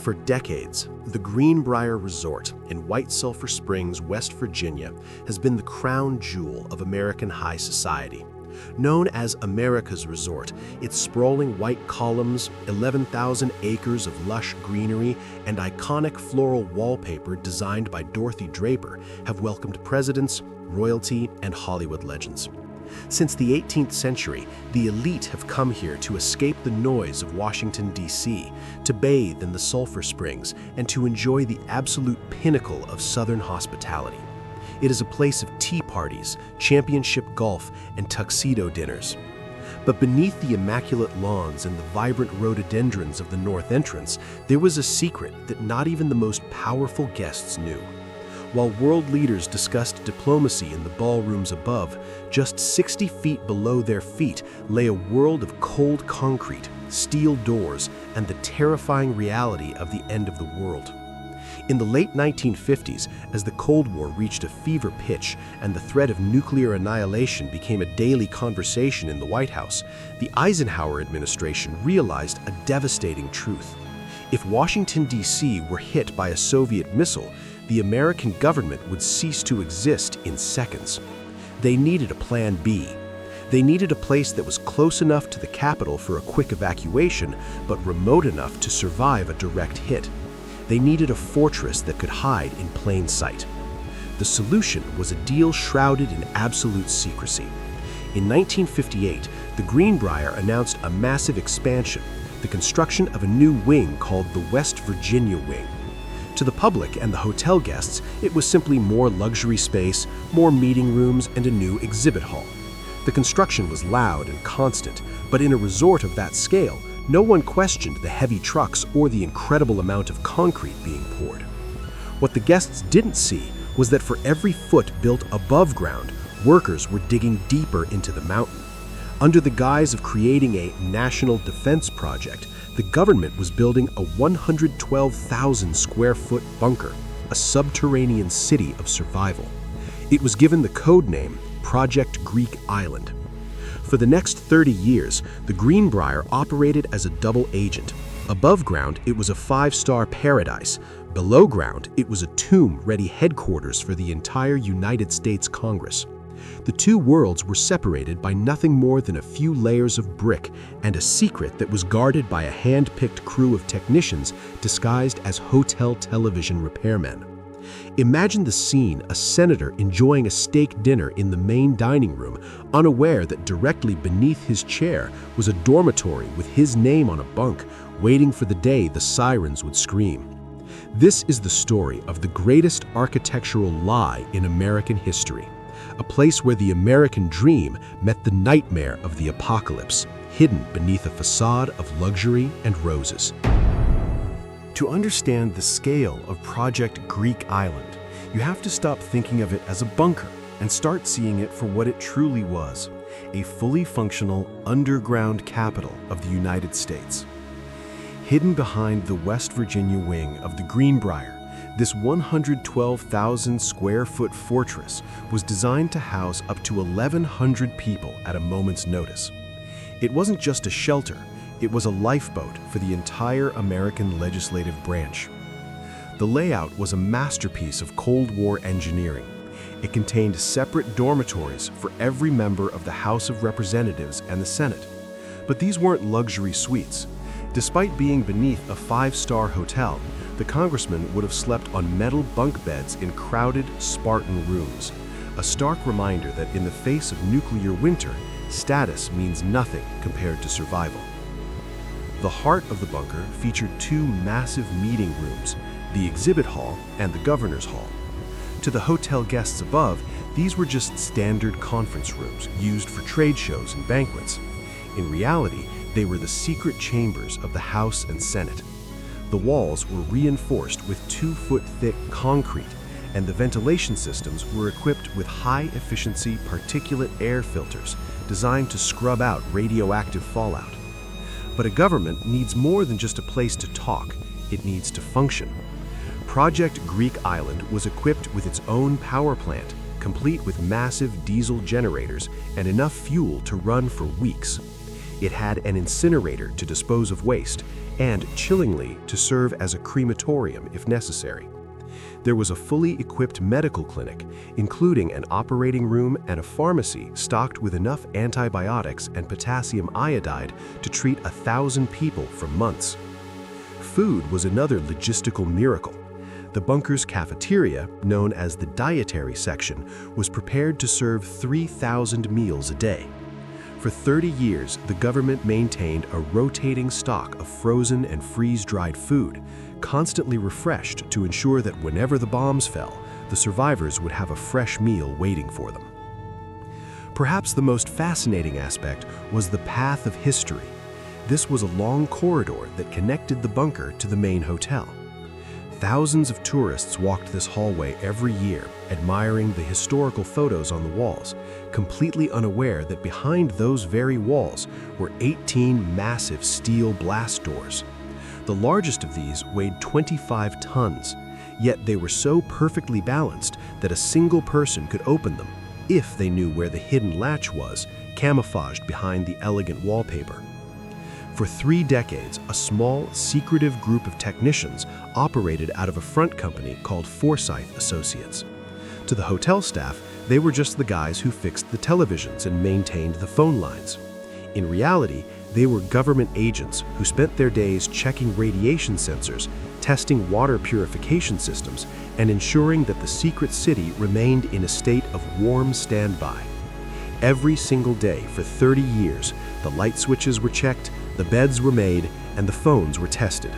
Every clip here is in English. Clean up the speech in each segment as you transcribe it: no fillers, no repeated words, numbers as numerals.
For decades, the Greenbrier Resort in White Sulphur Springs, West Virginia, has been the crown jewel of American high society. Known as America's Resort, its sprawling white columns, 11,000 acres of lush greenery, and iconic floral wallpaper designed by Dorothy Draper have welcomed presidents, royalty, and Hollywood legends. Since the 18th century, the elite have come here to escape the noise of Washington, D.C., to bathe in the sulfur springs, and to enjoy the absolute pinnacle of Southern hospitality. It is a place of tea parties, championship golf, and tuxedo dinners. But beneath the immaculate lawns and the vibrant rhododendrons of the north entrance, there was a secret that not even the most powerful guests knew. While world leaders discussed diplomacy in the ballrooms above, just 60 feet below their feet lay a world of cold concrete, steel doors, and the terrifying reality of the end of the world. In the late 1950s, as the Cold War reached a fever pitch and the threat of nuclear annihilation became a daily conversation in the White House, the Eisenhower administration realized a devastating truth. If Washington, D.C. were hit by a Soviet missile, the American government would cease to exist in seconds. They needed a plan B. They needed a place that was close enough to the capital for a quick evacuation, but remote enough to survive a direct hit. They needed a fortress that could hide in plain sight. The solution was a deal shrouded in absolute secrecy. In 1958, the Greenbrier announced a massive expansion, the construction of a new wing called the West Virginia Wing. To the public and the hotel guests, it was simply more luxury space, more meeting rooms, and a new exhibit hall. The construction was loud and constant, but in a resort of that scale, no one questioned the heavy trucks or the incredible amount of concrete being poured. What the guests didn't see was that for every foot built above ground, workers were digging deeper into the mountain. Under the guise of creating a national defense project, the government was building a 112,000 square foot bunker, a subterranean city of survival. It was given the code name Project Greek Island. For the next 30 years, the Greenbrier operated as a double agent. Above ground, it was a five-star paradise. Below ground, it was a tomb-ready headquarters for the entire United States Congress. The two worlds were separated by nothing more than a few layers of brick and a secret that was guarded by a hand-picked crew of technicians disguised as hotel television repairmen. Imagine the scene: a senator enjoying a steak dinner in the main dining room, unaware that directly beneath his chair was a dormitory with his name on a bunk, waiting for the day the sirens would scream. This is the story of the greatest architectural lie in American history. A place where the American dream met the nightmare of the apocalypse, hidden beneath a facade of luxury and roses. To understand the scale of Project Greek Island, you have to stop thinking of it as a bunker and start seeing it for what it truly was: a fully functional underground capital of the United States. Hidden behind the West Virginia wing of the Greenbrier, this 112,000 square foot fortress was designed to house up to 1,100 people at a moment's notice. It wasn't just a shelter, it was a lifeboat for the entire American legislative branch. The layout was a masterpiece of Cold War engineering. It contained separate dormitories for every member of the House of Representatives and the Senate. But these weren't luxury suites. Despite being beneath a five-star hotel, the congressman would have slept on metal bunk beds in crowded, Spartan rooms, a stark reminder that in the face of nuclear winter, status means nothing compared to survival. The heart of the bunker featured two massive meeting rooms, the exhibit hall and the governor's hall. To the hotel guests above, these were just standard conference rooms used for trade shows and banquets. In reality, they were the secret chambers of the House and Senate. The walls were reinforced with 2-foot-thick concrete, and the ventilation systems were equipped with high-efficiency particulate air filters designed to scrub out radioactive fallout. But a government needs more than just a place to talk, it needs to function. Project Greek Island was equipped with its own power plant, complete with massive diesel generators and enough fuel to run for weeks. It had an incinerator to dispose of waste, and, chillingly, to serve as a crematorium if necessary. There was a fully equipped medical clinic, including an operating room and a pharmacy stocked with enough antibiotics and potassium iodide to treat 1,000 people for months. Food was another logistical miracle. The bunker's cafeteria, known as the dietary section, was prepared to serve 3,000 meals a day. For 30 years, the government maintained a rotating stock of frozen and freeze-dried food, constantly refreshed to ensure that whenever the bombs fell, the survivors would have a fresh meal waiting for them. Perhaps the most fascinating aspect was the path of history. This was a long corridor that connected the bunker to the main hotel. Thousands of tourists walked this hallway every year, admiring the historical photos on the walls, completely unaware that behind those very walls were 18 massive steel blast doors. The largest of these weighed 25 tons, yet they were so perfectly balanced that a single person could open them, if they knew where the hidden latch was, camouflaged behind the elegant wallpaper. For 3 decades, a small, secretive group of technicians operated out of a front company called Forsyth Associates. To the hotel staff, they were just the guys who fixed the televisions and maintained the phone lines. In reality, they were government agents who spent their days checking radiation sensors, testing water purification systems, and ensuring that the secret city remained in a state of warm standby. Every single day for 30 years, the light switches were checked, the beds were made, and the phones were tested.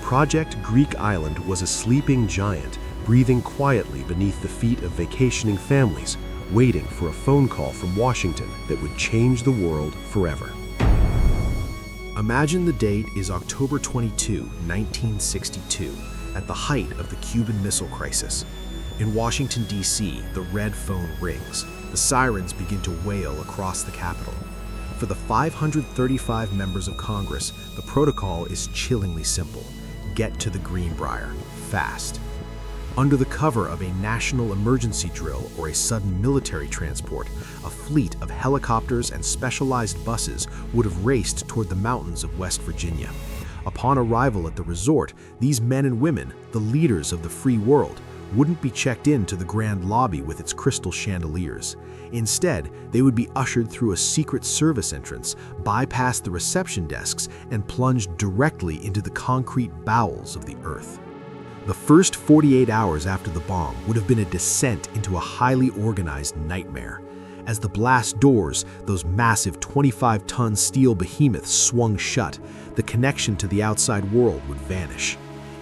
Project Greek Island was a sleeping giant, breathing quietly beneath the feet of vacationing families, waiting for a phone call from Washington that would change the world forever. Imagine the date is October 22, 1962, at the height of the Cuban Missile Crisis. In Washington, D.C., the red phone rings. The sirens begin to wail across the Capitol. For the 535 members of Congress, the protocol is chillingly simple. Get to the Greenbrier, fast. Under the cover of a national emergency drill or a sudden military transport, a fleet of helicopters and specialized buses would have raced toward the mountains of West Virginia. Upon arrival at the resort, these men and women, the leaders of the free world, wouldn't be checked into the grand lobby with its crystal chandeliers. Instead, they would be ushered through a secret service entrance, bypass the reception desks, and plunged directly into the concrete bowels of the earth. The first 48 hours after the bomb would have been a descent into a highly organized nightmare. As the blast doors, those massive 25-ton steel behemoths swung shut, the connection to the outside world would vanish.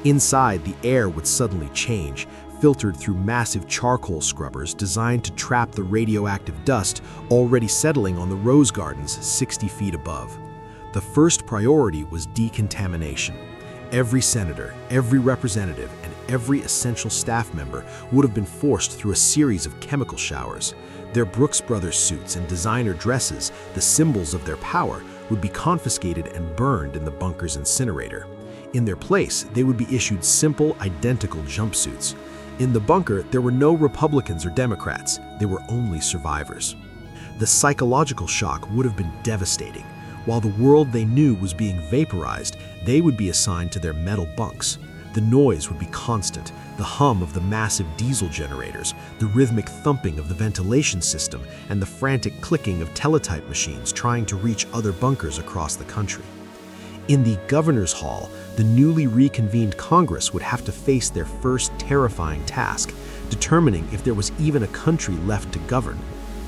Inside, the air would suddenly change, filtered through massive charcoal scrubbers designed to trap the radioactive dust already settling on the rose gardens 60 feet above. The first priority was decontamination. Every senator, every representative, and every essential staff member would have been forced through a series of chemical showers. Their Brooks Brothers suits and designer dresses, the symbols of their power, would be confiscated and burned in the bunker's incinerator. In their place, they would be issued simple, identical jumpsuits. In the bunker, there were no Republicans or Democrats. There were only survivors. The psychological shock would have been devastating. While the world they knew was being vaporized, they would be assigned to their metal bunks. The noise would be constant, the hum of the massive diesel generators, the rhythmic thumping of the ventilation system, and the frantic clicking of teletype machines trying to reach other bunkers across the country. In the Governor's Hall, the newly reconvened Congress would have to face their first terrifying task, determining if there was even a country left to govern.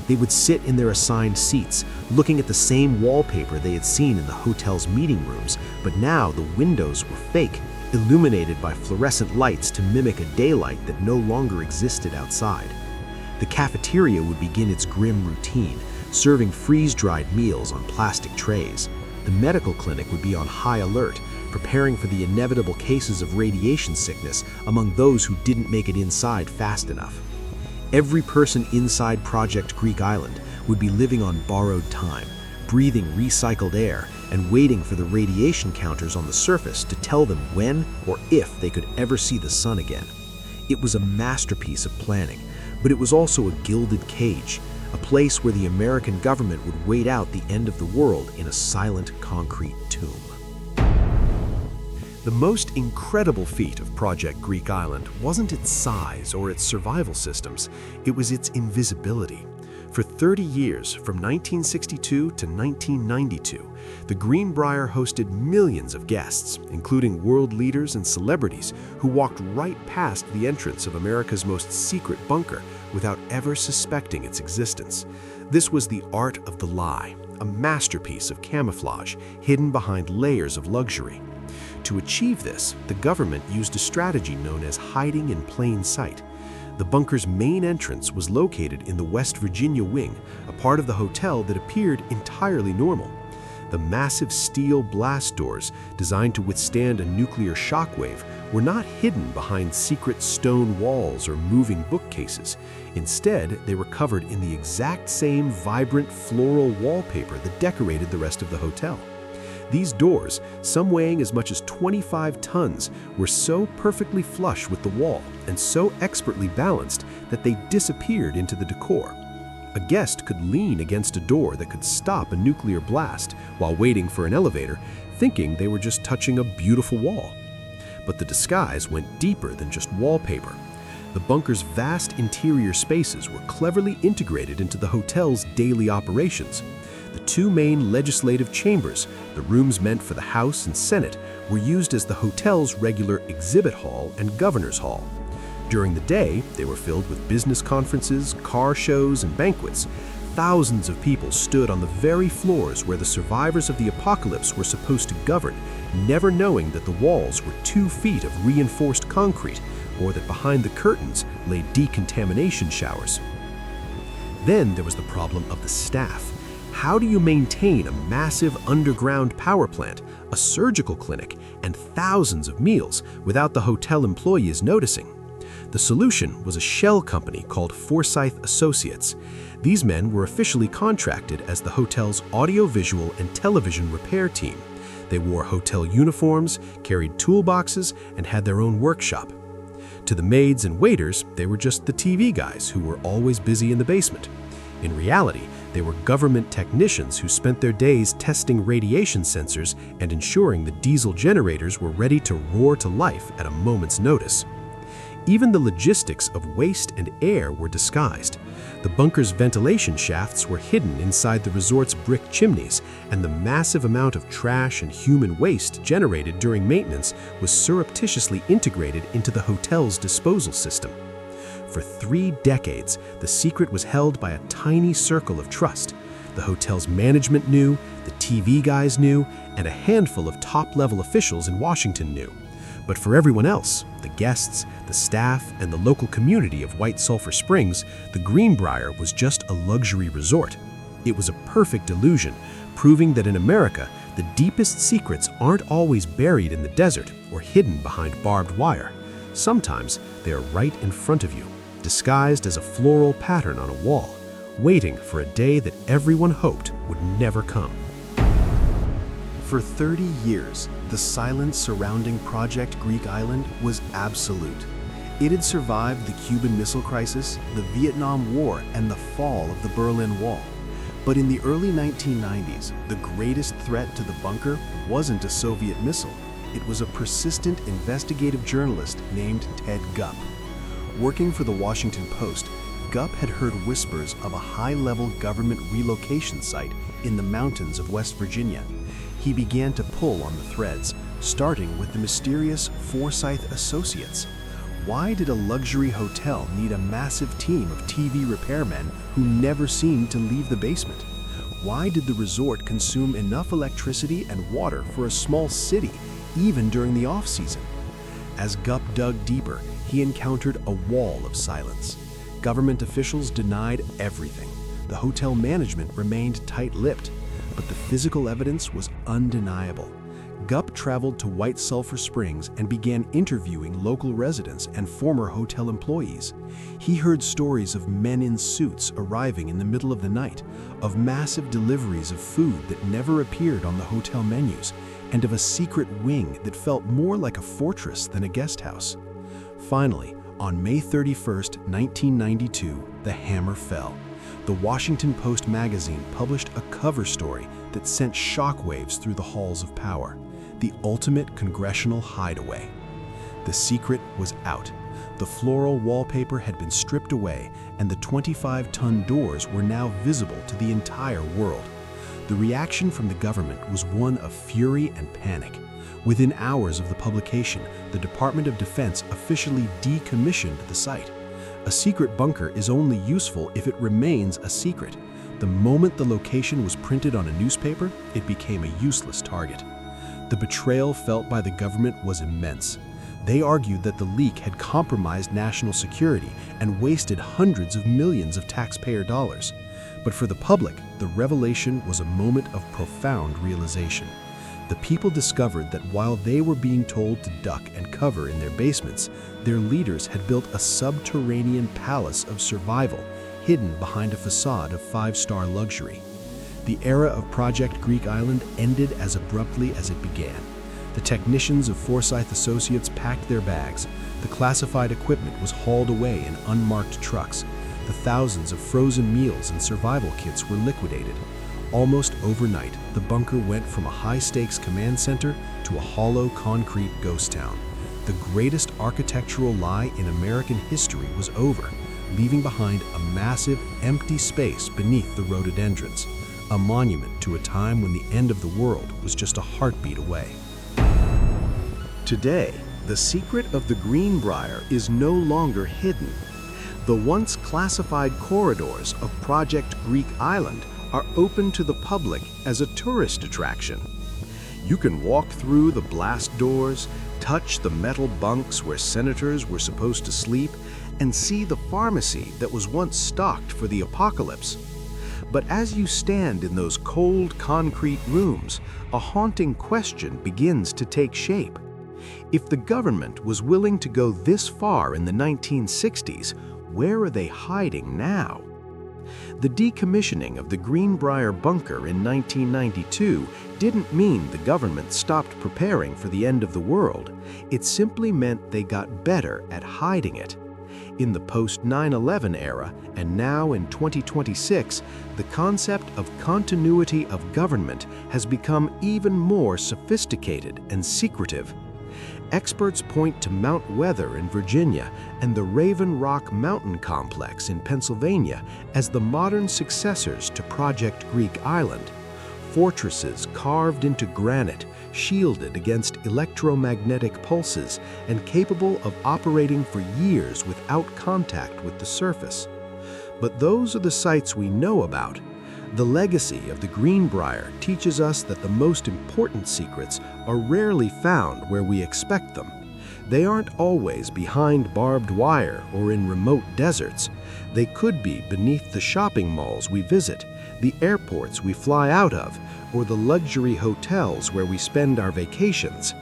They would sit in their assigned seats, looking at the same wallpaper they had seen in the hotel's meeting rooms, but now the windows were fake, illuminated by fluorescent lights to mimic a daylight that no longer existed outside. The cafeteria would begin its grim routine, serving freeze-dried meals on plastic trays. The medical clinic would be on high alert, preparing for the inevitable cases of radiation sickness among those who didn't make it inside fast enough. Every person inside Project Greek Island would be living on borrowed time, breathing recycled air, and waiting for the radiation counters on the surface to tell them when or if they could ever see the sun again. It was a masterpiece of planning, but it was also a gilded cage, a place where the American government would wait out the end of the world in a silent concrete tomb. The most incredible feat of Project Greek Island wasn't its size or its survival systems, it was its invisibility. For 30 years, from 1962 to 1992, the Greenbrier hosted millions of guests, including world leaders and celebrities who walked right past the entrance of America's most secret bunker without ever suspecting its existence. This was the art of the lie, a masterpiece of camouflage hidden behind layers of luxury. To achieve this, the government used a strategy known as hiding in plain sight. The bunker's main entrance was located in the West Virginia wing, a part of the hotel that appeared entirely normal. The massive steel blast doors, designed to withstand a nuclear shockwave, were not hidden behind secret stone walls or moving bookcases. Instead, they were covered in the exact same vibrant floral wallpaper that decorated the rest of the hotel. These doors, some weighing as much as 25 tons, were so perfectly flush with the wall and so expertly balanced that they disappeared into the decor. A guest could lean against a door that could stop a nuclear blast while waiting for an elevator, thinking they were just touching a beautiful wall. But the disguise went deeper than just wallpaper. The bunker's vast interior spaces were cleverly integrated into the hotel's daily operations. The two main legislative chambers, the rooms meant for the House and Senate, were used as the hotel's regular exhibit hall and governor's hall. During the day, they were filled with business conferences, car shows, and banquets. Thousands of people stood on the very floors where the survivors of the apocalypse were supposed to govern, never knowing that the walls were 2 feet of reinforced concrete, or that behind the curtains lay decontamination showers. Then there was the problem of the staff. How do you maintain a massive underground power plant, a surgical clinic, and thousands of meals without the hotel employees noticing? The solution was a shell company called Forsyth Associates. These men were officially contracted as the hotel's audiovisual and television repair team. They wore hotel uniforms, carried toolboxes, and had their own workshop. To the maids and waiters, they were just the TV guys who were always busy in the basement. In reality, they were government technicians who spent their days testing radiation sensors and ensuring the diesel generators were ready to roar to life at a moment's notice. Even the logistics of waste and air were disguised. The bunker's ventilation shafts were hidden inside the resort's brick chimneys, and the massive amount of trash and human waste generated during maintenance was surreptitiously integrated into the hotel's disposal system. For 3 decades, the secret was held by a tiny circle of trust. The hotel's management knew, the TV guys knew, and a handful of top-level officials in Washington knew. But for everyone else, the guests, the staff, and the local community of White Sulphur Springs, the Greenbrier was just a luxury resort. It was a perfect illusion, proving that in America, the deepest secrets aren't always buried in the desert or hidden behind barbed wire. Sometimes they are right in front of you, disguised as a floral pattern on a wall, waiting for a day that everyone hoped would never come. For 30 years, the silence surrounding Project Greek Island was absolute. It had survived the Cuban Missile Crisis, the Vietnam War, and the fall of the Berlin Wall. But in the early 1990s, the greatest threat to the bunker wasn't a Soviet missile. It was a persistent investigative journalist named Ted Gupp. Working for the Washington Post, Gupp had heard whispers of a high-level government relocation site in the mountains of West Virginia. He began to pull on the threads, starting with the mysterious Forsyth Associates. Why did a luxury hotel need a massive team of TV repairmen who never seemed to leave the basement? Why did the resort consume enough electricity and water for a small city, even during the off-season? As Gupp dug deeper, he encountered a wall of silence. Government officials denied everything. The hotel management remained tight-lipped, but the physical evidence was undeniable. Gupp traveled to White Sulphur Springs and began interviewing local residents and former hotel employees. He heard stories of men in suits arriving in the middle of the night, of massive deliveries of food that never appeared on the hotel menus, and of a secret wing that felt more like a fortress than a guest house. Finally, on May 31, 1992, the hammer fell. The Washington Post magazine published a cover story that sent shockwaves through the halls of power: the ultimate congressional hideaway. The secret was out. The floral wallpaper had been stripped away, and the 25-ton doors were now visible to the entire world. The reaction from the government was one of fury and panic. Within hours of the publication, the Department of Defense officially decommissioned the site. A secret bunker is only useful if it remains a secret. The moment the location was printed on a newspaper, it became a useless target. The betrayal felt by the government was immense. They argued that the leak had compromised national security and wasted hundreds of millions of taxpayer dollars. But for the public, the revelation was a moment of profound realization. The people discovered that while they were being told to duck and cover in their basements, their leaders had built a subterranean palace of survival, hidden behind a facade of five-star luxury. The era of Project Greek Island ended as abruptly as it began. The technicians of Forsyth Associates packed their bags. The classified equipment was hauled away in unmarked trucks. The thousands of frozen meals and survival kits were liquidated. Almost overnight, the bunker went from a high-stakes command center to a hollow concrete ghost town. The greatest architectural lie in American history was over, leaving behind a massive, empty space beneath the rhododendrons, a monument to a time when the end of the world was just a heartbeat away. Today, the secret of the Greenbrier is no longer hidden. The once classified corridors of Project Greek Island are open to the public as a tourist attraction. You can walk through the blast doors, touch the metal bunks where senators were supposed to sleep, and see the pharmacy that was once stocked for the apocalypse. But as you stand in those cold concrete rooms, a haunting question begins to take shape. If the government was willing to go this far in the 1960s, where are they hiding now? The decommissioning of the Greenbrier bunker in 1992 didn't mean the government stopped preparing for the end of the world. It simply meant they got better at hiding it. In the post-9/11 era, and now in 2026, the concept of continuity of government has become even more sophisticated and secretive. Experts point to Mount Weather in Virginia and the Raven Rock Mountain Complex in Pennsylvania as the modern successors to Project Greek Island. Fortresses carved into granite, shielded against electromagnetic pulses, and capable of operating for years without contact with the surface. But those are the sites we know about. The legacy of the Greenbrier teaches us that the most important secrets are rarely found where we expect them. They aren't always behind barbed wire or in remote deserts. They could be beneath the shopping malls we visit, the airports we fly out of, or the luxury hotels where we spend our vacations.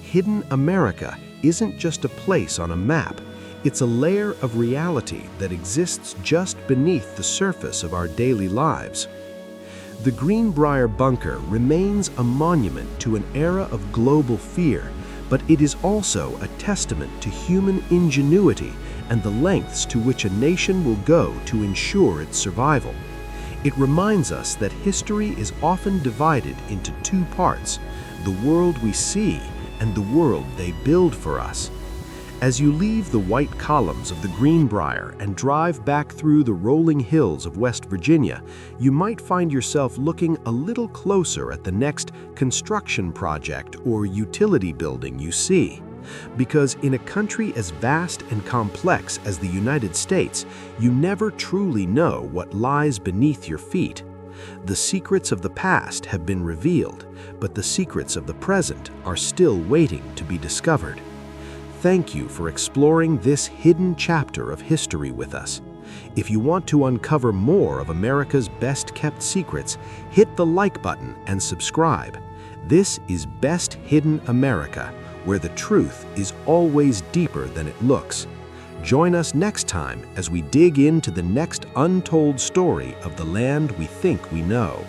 Hidden America isn't just a place on a map. It's a layer of reality that exists just beneath the surface of our daily lives. The Greenbrier bunker remains a monument to an era of global fear, but it is also a testament to human ingenuity and the lengths to which a nation will go to ensure its survival. It reminds us that history is often divided into two parts: the world we see and the world they build for us. As you leave the white columns of the Greenbrier and drive back through the rolling hills of West Virginia, you might find yourself looking a little closer at the next construction project or utility building you see. Because in a country as vast and complex as the United States, you never truly know what lies beneath your feet. The secrets of the past have been revealed, but the secrets of the present are still waiting to be discovered. Thank you for exploring this hidden chapter of history with us. If you want to uncover more of America's best-kept secrets, hit the like button and subscribe. This is Best Hidden America, where the truth is always deeper than it looks. Join us next time as we dig into the next untold story of the land we think we know.